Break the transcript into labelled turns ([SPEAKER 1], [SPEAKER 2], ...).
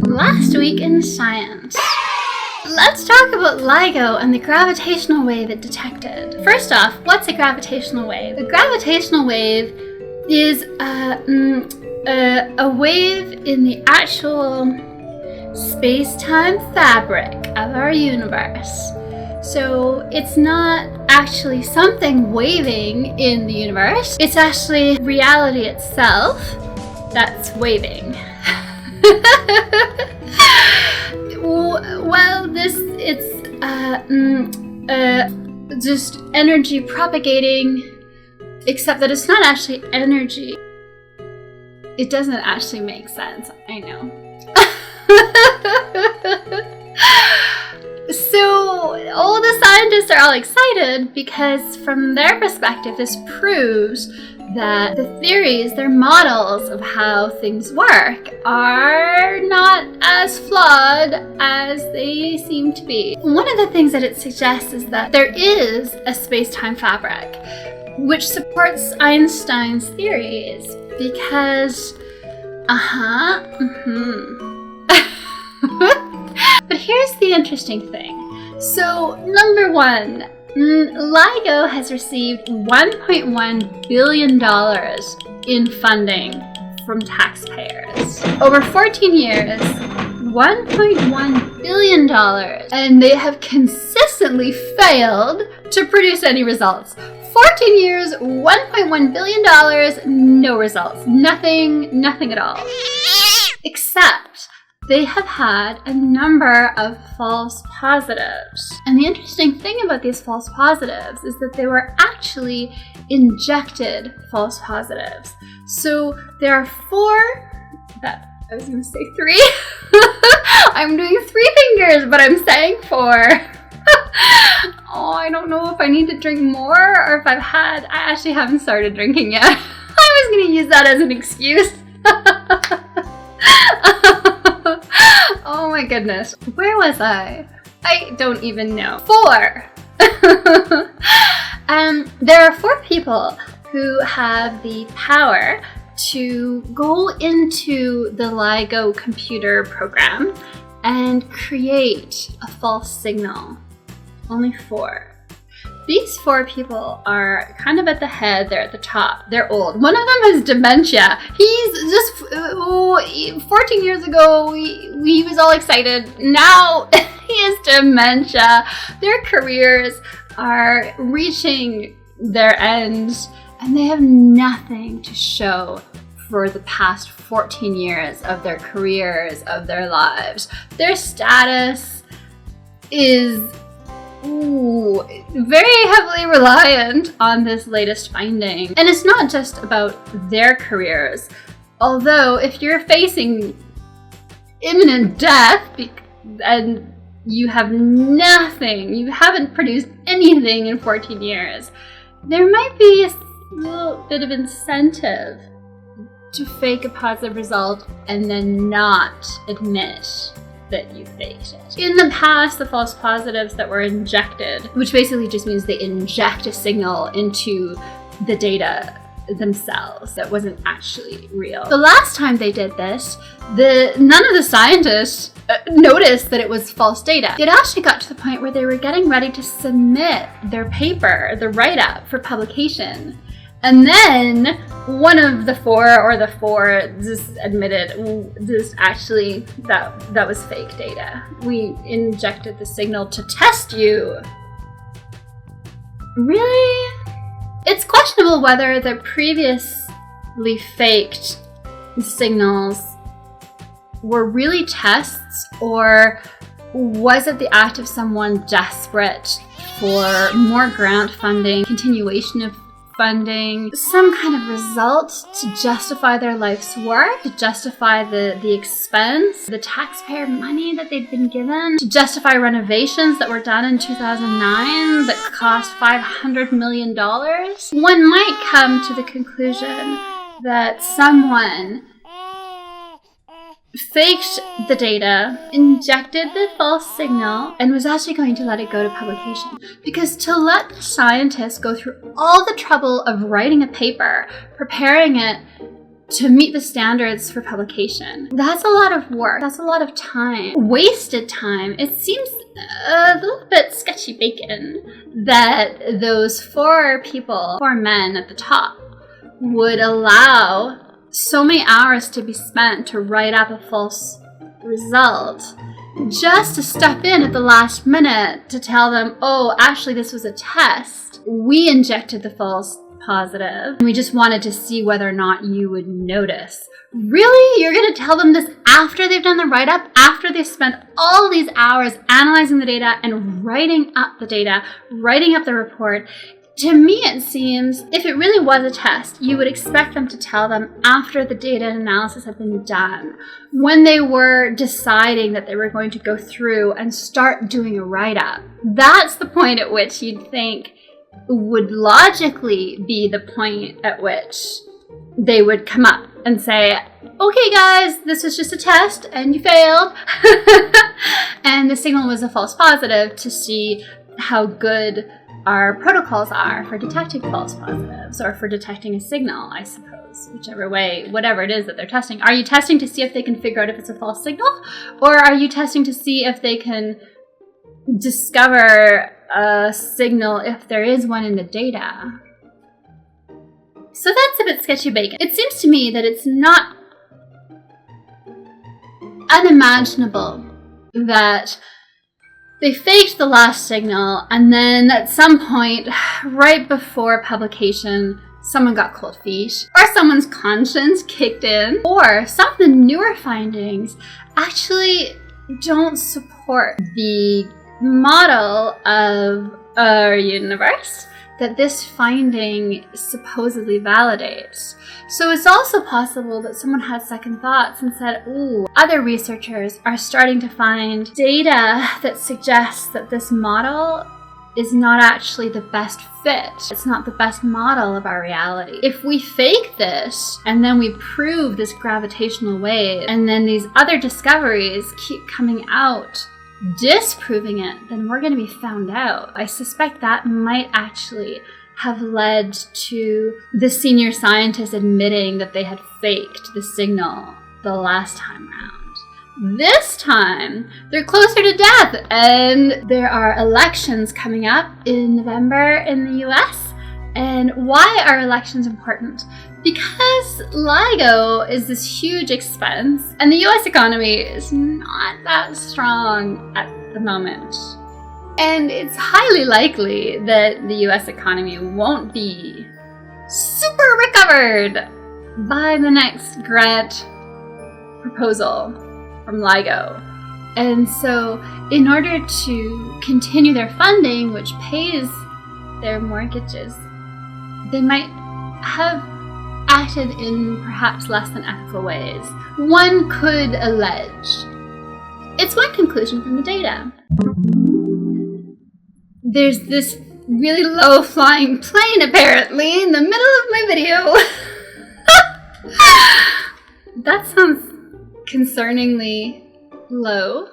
[SPEAKER 1] Last week in science. Let's talk about LIGO and the gravitational wave it detected. First off, what's a gravitational wave? A gravitational wave is a wave in the actual space-time fabric of our universe. So it's not actually something waving in the universe, it's actually reality itself that's waving. Well, it's just energy propagating, except that it's not actually energy. It doesn't actually make sense, I know. So all the scientists are all excited because from their perspective, this proves that the theories, their models of how things work are not as flawed as they seem to be. One of the things that it suggests is that there is a space-time fabric, which supports Einstein's theories because, But here's the interesting thing. So, number one, LIGO has received $1.1 billion in funding from taxpayers. Over 14 years, $1.1 billion, and they have consistently failed to produce any results. 14 years, $1.1 billion, no results. Nothing at all. Except they have had a number of false positives. And the interesting thing about these false positives is that they were actually injected false positives. So there are three. I'm doing 3 fingers, but I'm saying 4. Oh, I don't know if I need to drink more or if I actually haven't started drinking yet. I was gonna use that as an excuse. Oh my goodness. Where was I? I don't even know. 4! There are 4 people who have the power to go into the LIGO computer program and create a false signal. Only 4. These 4 people are kind of at the head, they're at the top, they're old. One of them has dementia. He's just, 14 years ago, he was all excited. Now he has dementia. Their careers are reaching their ends and they have nothing to show for the past 14 years of their careers, of their lives. Their status is very heavily reliant on this latest finding. And it's not just about their careers. Although if you're facing imminent death and you have nothing, you haven't produced anything in 14 years, there might be a little bit of incentive to fake a positive result and then not admit that you faked it. In the past, the false positives that were injected, which basically just means they inject a signal into the data themselves that wasn't actually real. The last time they did this, none of the scientists noticed that it was false data. It actually got to the point where they were getting ready to submit their paper, the write-up, for publication. And then one of the 4 just admitted, that was fake data. We injected the signal to test you. Really? It's questionable whether the previously faked signals were really tests, or was it the act of someone desperate for more grant funding, continuation of funding, some kind of result to justify their life's work, to justify the expense, the taxpayer money that they'd been given, to justify renovations that were done in 2009 that cost $500 million. One might come to the conclusion that someone faked the data, injected the false signal, and was actually going to let it go to publication. Because to let scientists go through all the trouble of writing a paper, preparing it, to meet the standards for publication. That's a lot of work. That's a lot of time. Wasted time. It seems a little bit sketchy bacon that those 4 men at the top, would allow so many hours to be spent to write up a false result, just to step in at the last minute to tell them, oh, actually this was a test. We injected the false positive, and we just wanted to see whether or not you would notice. Really? You're going to tell them this after they've done the write-up, after they've spent all these hours analyzing the data and writing up the data, writing up the report? To me, it seems, if it really was a test, you would expect them to tell them after the data analysis had been done, when they were deciding that they were going to go through and start doing a write-up. That's the point at which you'd think would logically be the point at which they would come up and say, okay guys, this was just a test and you failed. And the signal was a false positive, to see how good our protocols are for detecting false positives, or for detecting a signal, I suppose, whichever way, whatever it is that they're testing. Are you testing to see if they can figure out if it's a false signal? Or are you testing to see if they can discover a signal if there is one in the data? So that's a bit sketchy bacon. It seems to me that it's not unimaginable that they faked the last signal, and then at some point, right before publication, someone got cold feet, or someone's conscience kicked in, or some of the newer findings actually don't support the model of our universe that this finding supposedly validates. So it's also possible that someone had second thoughts and said, ooh, other researchers are starting to find data that suggests that this model is not actually the best fit. It's not the best model of our reality. If we fake this and then we prove this gravitational wave, and then these other discoveries keep coming out disproving it, then we're going to be found out. I suspect that might actually have led to the senior scientists admitting that they had faked the signal the last time round. This time, they're closer to death, and there are elections coming up in November in the US. And why are elections important? Because LIGO is this huge expense, and the US economy is not that strong at the moment. And it's highly likely that the US economy won't be super recovered by the next grant proposal from LIGO. And so in order to continue their funding, which pays their mortgages, they might have acted in perhaps less than ethical ways. One could allege. It's one conclusion from the data. There's this really low-flying plane, apparently, in the middle of my video. That sounds concerningly low.